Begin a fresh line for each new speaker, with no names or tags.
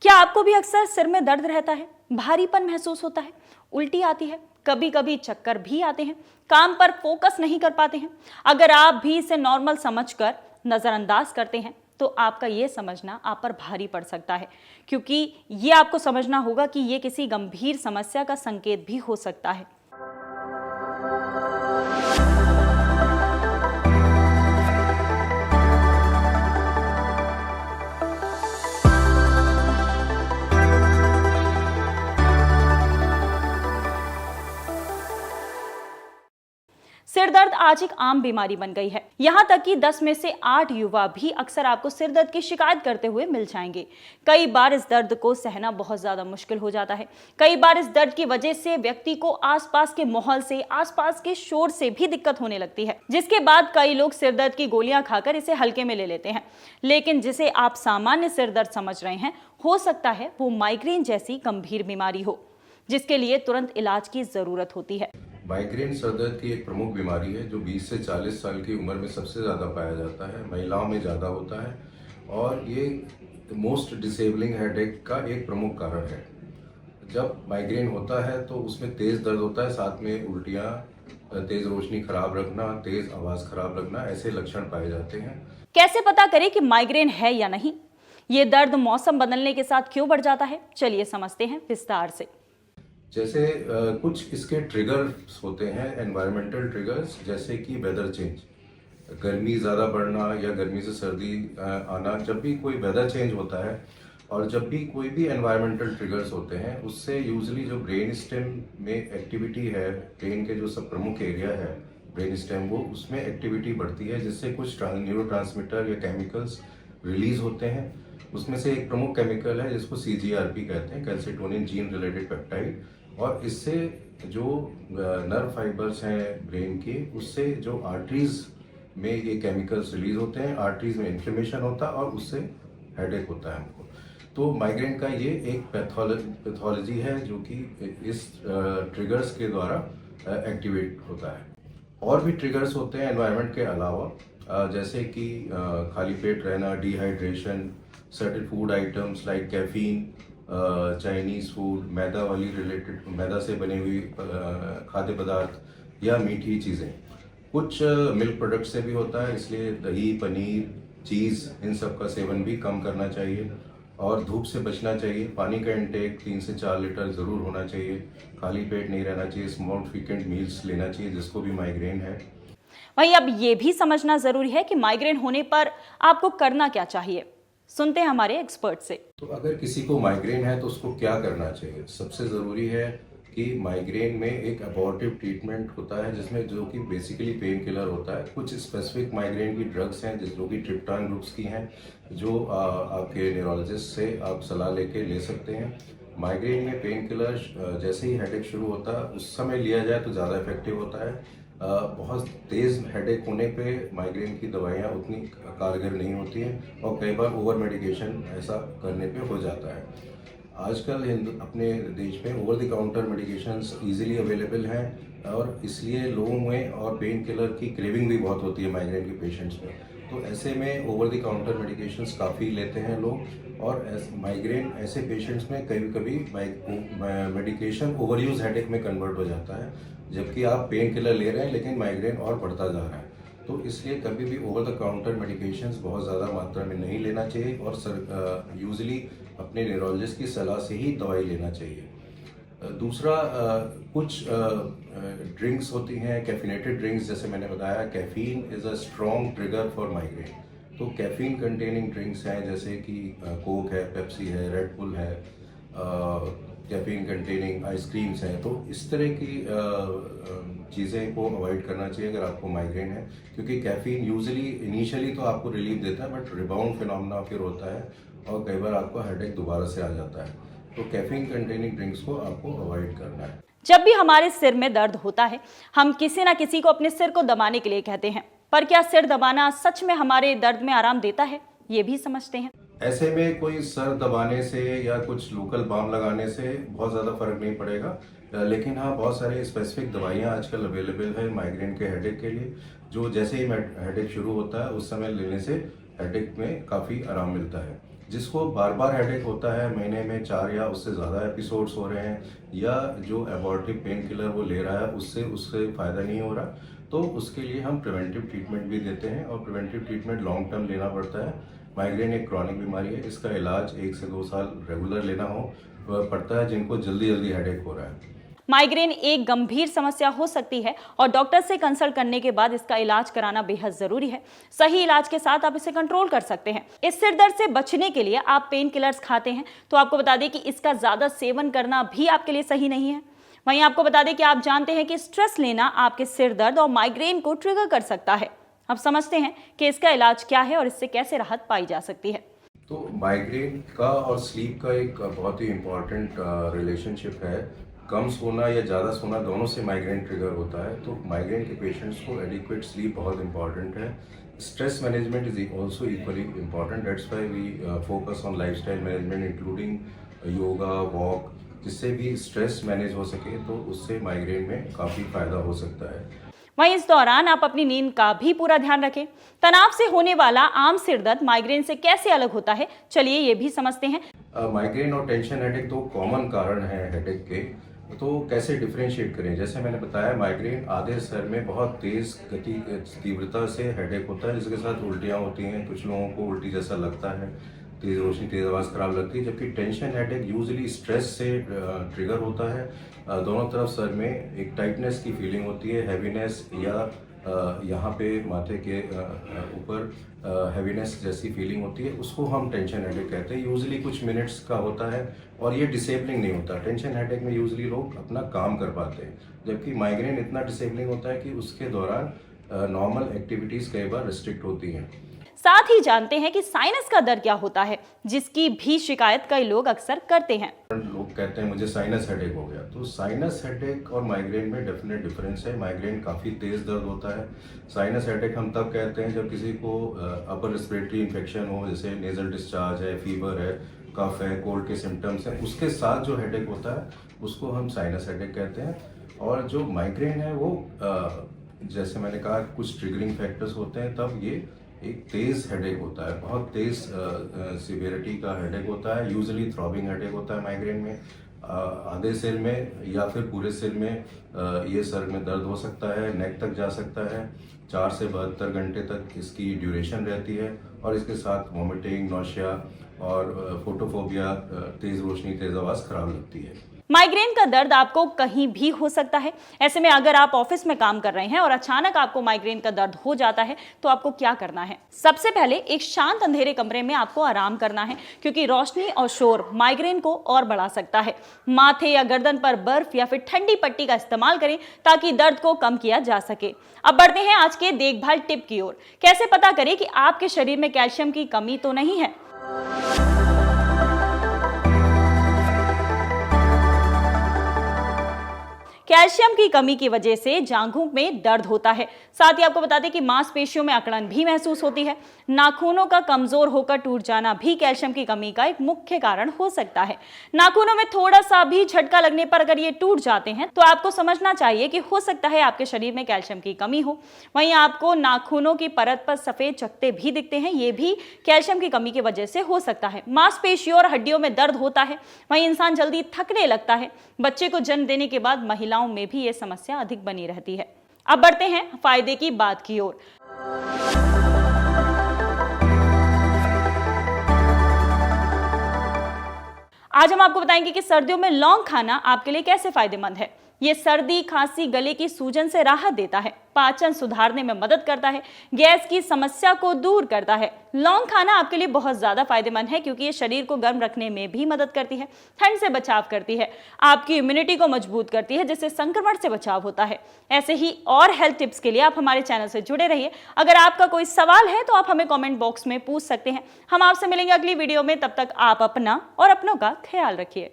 क्या आपको भी अक्सर सिर में दर्द रहता है, भारीपन महसूस होता है, उल्टी आती है, कभी कभी चक्कर भी आते हैं, काम पर फोकस नहीं कर पाते हैं? अगर आप भी इसे नॉर्मल समझकर नजरअंदाज करते हैं तो आपका ये समझना आप पर भारी पड़ सकता है, क्योंकि ये आपको समझना होगा कि ये किसी गंभीर समस्या का संकेत भी हो सकता है। सिर दर्द आज एक आम बीमारी बन गई है। यहाँ तक कि 10 में से 8 युवा भी अक्सर आपको सिर दर्द की शिकायत करते हुए मिल जाएंगे। कई बार इस दर्द को सहना बहुत ज्यादा मुश्किल हो जाता है। कई बार इस दर्द की वजह से व्यक्ति को आसपास के माहौल से, आसपास के शोर से भी दिक्कत होने लगती है, जिसके बाद कई लोग सिर दर्द की गोलियां खाकर इसे हल्के में ले लेते हैं। लेकिन जिसे आप सामान्य सिर दर्द समझ रहे हैं, हो सकता है वो माइग्रेन जैसी गंभीर बीमारी हो, जिसके लिए तुरंत इलाज की जरूरत होती है।
माइग्रेन सर दर्द की एक प्रमुख बीमारी है जो 20 से 40 साल की उम्र में सबसे ज़्यादा पाया जाता है। महिलाओं में ज़्यादा होता है और ये मोस्ट डिसेबलिंग हेडेक का एक प्रमुख कारण है। जब माइग्रेन होता है तो उसमें तेज़ दर्द होता है, साथ में उल्टियाँ, तेज़ रोशनी खराब रखना, तेज़ आवाज़ खराब लगना, ऐसे लक्षण पाए जाते हैं।
कैसे पता करें कि माइग्रेन है या नहीं? ये दर्द मौसम बदलने के साथ क्यों बढ़ जाता है? चलिए समझते हैं विस्तार से।
जैसे कुछ इसके ट्रिगर्स होते हैं, एनवायरमेंटल ट्रिगर्स, जैसे कि वेदर चेंज, गर्मी ज़्यादा बढ़ना या गर्मी से सर्दी आना। जब भी कोई वेदर चेंज होता है और जब भी कोई भी एनवायरमेंटल ट्रिगर्स होते हैं, उससे यूजुअली जो ब्रेन स्टेम में एक्टिविटी है, ब्रेन के जो सब प्रमुख एरिया है ब्रेन स्टेम, वो उसमें एक्टिविटी बढ़ती है, जिससे कुछ न्यूरोट्रांसमीटर या केमिकल्स रिलीज होते हैं। उसमें से एक प्रमुख केमिकल है जिसको CGRP कहते हैं, कैल्सिटोनिन जीन रिलेटेड पेप्टाइड। और इससे जो नर्व फाइबर्स हैं ब्रेन के, उससे जो आर्टरीज में ये केमिकल्स रिलीज होते हैं, आर्टरीज में इन्फ्लेमेशन होता है और उससे हेडेक होता है हमको। तो माइग्रेन का ये एक पैथोलॉजी है जो कि इस ट्रिगर्स के द्वारा एक्टिवेट होता है। और भी ट्रिगर्स होते हैं एनवायरनमेंट के अलावा, जैसे कि खाली पेट रहना, dehydration, certain food items like caffeine, Chinese food, maida वाली रिलेटेड, मैदा से बनी हुई खाद्य पदार्थ या मीठी चीज़ें। कुछ मिल्क प्रोडक्ट से भी होता है, इसलिए दही, पनीर, चीज़, इन सब का सेवन भी कम करना चाहिए और धूप से बचना चाहिए। पानी का इंटेक 3 से 4 लीटर ज़रूर होना चाहिए। खाली पेट नहीं रहना चाहिए। स्मॉल फ्रीक्वेंट मील्स लेना चाहिए जिसको भी माइग्रेन है।
वहीं अब ये भी समझना जरूरी है कि माइग्रेन होने पर आपको करना क्या चाहिए। सुनते हैं हमारे एक्सपर्ट से।
तो अगर किसी को माइग्रेन है तो उसको क्या करना चाहिए? सबसे ज़रूरी है कि माइग्रेन में एक अबॉर्टिव ट्रीटमेंट होता है, जिसमें जो कि बेसिकली पेन किलर होता है। कुछ स्पेसिफिक माइग्रेन की ड्रग्स हैं जो कि ट्रिप्टान ग्रुप्स की हैं, जो आपके न्यूरोलॉजिस्ट से आप सलाह लेके ले सकते हैं। माइग्रेन में पेन किलर जैसे ही हेडेक शुरू होता है उस समय लिया जाए तो ज़्यादा इफेक्टिव होता है। बहुत तेज़ हेडेक होने पे माइग्रेन की दवाइयाँ उतनी कारगर नहीं होती हैं और कई बार ओवर मेडिकेशन ऐसा करने पे हो जाता है। आजकल अपने देश में over the counter medications easily available हैं और इसलिए लोगों में और पेन किलर की क्रेविंग भी बहुत होती है माइग्रेन के पेशेंट्स में। तो ऐसे में ओवर द काउंटर मेडिकेशंस काफ़ी लेते हैं लोग और माइग्रेन ऐसे पेशेंट्स में कभी कभी मेडिकेशन ओवरयूज हेडेक में कन्वर्ट हो जाता है, जबकि आप पेन किलर ले रहे हैं लेकिन माइग्रेन और बढ़ता जा रहा है। तो इसलिए कभी भी ओवर द काउंटर मेडिकेशंस बहुत ज़्यादा मात्रा में नहीं लेना चाहिए और यूजुअली अपने न्यूरोलॉजिस्ट की सलाह से ही दवाई लेना चाहिए। दूसरा, कुछ ड्रिंक्स होती हैं, कैफिनेटेड ड्रिंक्स, जैसे मैंने बताया, caffeine is a strong trigger for migraine. तो कैफीन कंटेनिंग ड्रिंक्स हैं जैसे कि कोक है, पेप्सी है, रेड बुल है, कैफीन कंटेनिंग आइसक्रीम्स हैं। तो इस तरह की चीज़ें को अवॉइड करना चाहिए अगर आपको माइग्रेन है, क्योंकि कैफीन यूजुअली इनिशियली तो आपको रिलीफ देता है बट रिबाउंड फिनोमेना फिर होता है और कई बार आपको हेडेक दोबारा से आ जाता है। तो कैफीन कंटेनिंग ड्रिंक्स को आपको अवॉइड करना है।
जब भी हमारे सिर में दर्द होता है, हम किसी ना किसी को अपने सिर को दबाने के लिए कहते हैं, पर क्या सिर दबाना सच में हमारे दर्द में आराम देता है? ये भी समझते हैं।
ऐसे में कोई सर दबाने से या कुछ लोकल बाम लगाने से बहुत ज़्यादा फर्क नहीं पड़ेगा, लेकिन हाँ, बहुत सारे स्पेसिफिक दवाइयाँ आजकल अवेलेबल है माइग्रेन के हेडेक के लिए, जो जैसे ही हेडेक शुरू होता है उस समय लेने से हेडेक में काफ़ी आराम मिलता है। जिसको बार बार हेडेक होता है, महीने में 4 या उससे ज़्यादा एपिसोड्स हो रहे हैं, या जो एबॉर्टिव पेन किलर वो ले रहा है उससे फ़ायदा नहीं हो रहा, तो उसके लिए हम प्रिवेंटिव ट्रीटमेंट भी देते हैं। और प्रिवेंटिव ट्रीटमेंट लॉन्ग टर्म लेना पड़ता है। माइग्रेन एक क्रॉनिक बीमारी है, इसका इलाज 1 से 2 साल रेगुलर लेना पड़ता है जिनको जल्दी जल्दी हेडेक हो रहा है।
माइग्रेन एक गंभीर समस्या हो सकती है और डॉक्टर से कंसल्ट करने के बाद इसका इलाज कराना बेहद जरूरी है। सही इलाज के साथ आप इसे कंट्रोल कर सकते हैं। इस सिर दर्द से बचने के लिए आप पेन किलर्स खाते हैं, तो आपको बता दें कि इसका ज्यादा सेवन करना भी आपके लिए सही नहीं है। वहीं आपको बता दें कि आप जानते हैं कि स्ट्रेस लेना आपके सिर दर्द और माइग्रेन को ट्रिगर कर सकता है। अब समझते हैं कि इसका इलाज क्या है और इससे कैसे राहत पाई जा सकती है।
तो माइग्रेन का और स्लीप का एक बहुत ही इम्पॉर्टेंट रिलेशनशिप है। कम सोना या ज़्यादा सोना दोनों से माइग्रेन ट्रिगर होता है। तो माइग्रेन के पेशेंट्स को एडिक्वेट स्लीप बहुत इंपॉर्टेंट है। Stress management is also equally important. That's why we focus on lifestyle management including yoga, walk, जिससे भी स्ट्रेस मैनेज हो सके, तो उससे माइग्रेन में काफ़ी फ़ायदा हो सकता है।
वहीं इस दौरान आप अपनी नींद का भी पूरा ध्यान रखें। तनाव से होने वाला आम सिर दर्द माइग्रेन से कैसे अलग होता है, चलिए ये भी समझते हैं।
माइग्रेन और टेंशन हेडेक दो कॉमन कारण हैं हेडेक के। तो कैसे डिफरेंशिएट करें? जैसे मैंने बताया, माइग्रेन आधे सर में बहुत तेज गति तीव्रता से हेडेक होता है, जिसके साथ उल्टियाँ होती हैं, कुछ लोगों को उल्टी जैसा लगता है, तेज रोशनी, तेज आवाज़ खराब लगती है। जबकि टेंशन हेडेक यूजुअली स्ट्रेस से ट्रिगर होता है। दोनों तरफ सर में एक टाइटनेस की फीलिंग होती है, हैवीनेस, या यहाँ पे माथे के ऊपर हैवीनेस जैसी फीलिंग होती है, उसको हम टेंशन हेडेक कहते हैं। यूजुअली कुछ मिनट्स का होता है और ये डिसेबलिंग नहीं होता। टेंशन हेडेक में यूजुअली लोग अपना काम कर पाते हैं, जबकि माइग्रेन इतना डिसेबलिंग होता है कि उसके दौरान नॉर्मल एक्टिविटीज़ कई बार रिस्ट्रिक्ट होती हैं।
साथ ही जानते हैं कि साइनस का दर्द क्या होता है, जिसकी भी शिकायत कई लोग अक्सर करते हैं।
लोग कहते हैं मुझे साइनस हेडेक हो गया। तो साइनस हेडेक और माइग्रेन में डेफिनेट डिफरेंस है। माइग्रेन काफ़ी तेज दर्द होता है। साइनस हेडेक हम तब कहते हैं जब किसी को अपर रेस्पिरेटरी इन्फेक्शन हो, जैसे नेजल डिस्चार्ज है, फीवर है, कफ है, कोल्ड के सिम्टम्स हैं, उसके साथ जो हेडेक होता है उसको हम साइनस हेडेक कहते हैं। और जो माइग्रेन है वो जैसे मैंने कहा, कुछ ट्रिगरिंग फैक्टर्स होते हैं, तब ये एक तेज हेडेक होता है, बहुत तेज सिवियरिटी का हेडेक होता है। यूजुअली थ्रॉबिंग हेडेक होता है माइग्रेन में। आधे सिर में या फिर पूरे सिर में ये सर में दर्द हो सकता है, नेक तक जा सकता है। 4 से 72 घंटे तक इसकी ड्यूरेशन रहती है और इसके साथ वॉमिटिंग, नौशिया और फोटोफोबिया, तेज रोशनी, तेज आवाज़ खराब लगती है।
माइग्रेन का दर्द आपको कहीं भी हो सकता है। ऐसे में अगर आप ऑफिस में काम कर रहे हैं और अचानक आपको माइग्रेन का दर्द हो जाता है, तो आपको क्या करना है? सबसे पहले एक शांत अंधेरे कमरे में आपको आराम करना है, क्योंकि रोशनी और शोर माइग्रेन को और बढ़ा सकता है। माथे या गर्दन पर बर्फ या फिर ठंडी पट्टी का इस्तेमाल करें ताकि दर्द को कम किया जा सके। अब बढ़ते हैं आज के देखभाल टिप की ओर। कैसे पता करें कि आपके शरीर में कैल्शियम की कमी तो नहीं है? कैल्शियम की कमी की वजह से जांघों में दर्द होता है। साथ ही आपको बता दें कि मांसपेशियों में अकड़न भी महसूस होती है। नाखूनों का कमजोर होकर टूट जाना भी कैल्शियम की कमी का एक मुख्य कारण हो सकता है। नाखूनों में थोड़ा सा भी झटका लगने पर अगर ये टूट जाते हैं, तो आपको समझना चाहिए कि हो सकता है आपके शरीर में कैल्शियम की कमी हो। वहीं आपको नाखूनों की परत पर सफेद चकत्ते भी दिखते हैं, ये भी कैल्शियम की कमी की वजह से हो सकता है। मांसपेशियों और हड्डियों में दर्द होता है। वहीं इंसान जल्दी थकने लगता है। बच्चे को जन्म देने के बाद महिलाओं में भी यह समस्या अधिक बनी रहती है। अब बढ़ते हैं फायदे की बात की ओर। आज हम आपको बताएंगे कि सर्दियों में लौंग खाना आपके लिए कैसे फायदेमंद है। ये सर्दी, खांसी, गले की सूजन से राहत देता है, पाचन सुधारने में मदद करता है, गैस की समस्या को दूर करता है। लौंग खाना आपके लिए बहुत ज्यादा फायदेमंद है, क्योंकि ये शरीर को गर्म रखने में भी मदद करती है, ठंड से बचाव करती है, आपकी इम्यूनिटी को मजबूत करती है, जिससे संक्रमण से बचाव होता है। ऐसे ही और हेल्थ टिप्स के लिए आप हमारे चैनल से जुड़े रहिए। अगर आपका कोई सवाल है तो आप हमें कॉमेंट बॉक्स में पूछ सकते हैं। हम आपसे मिलेंगे अगली वीडियो में। तब तक आप अपना और अपनों का ख्याल रखिए।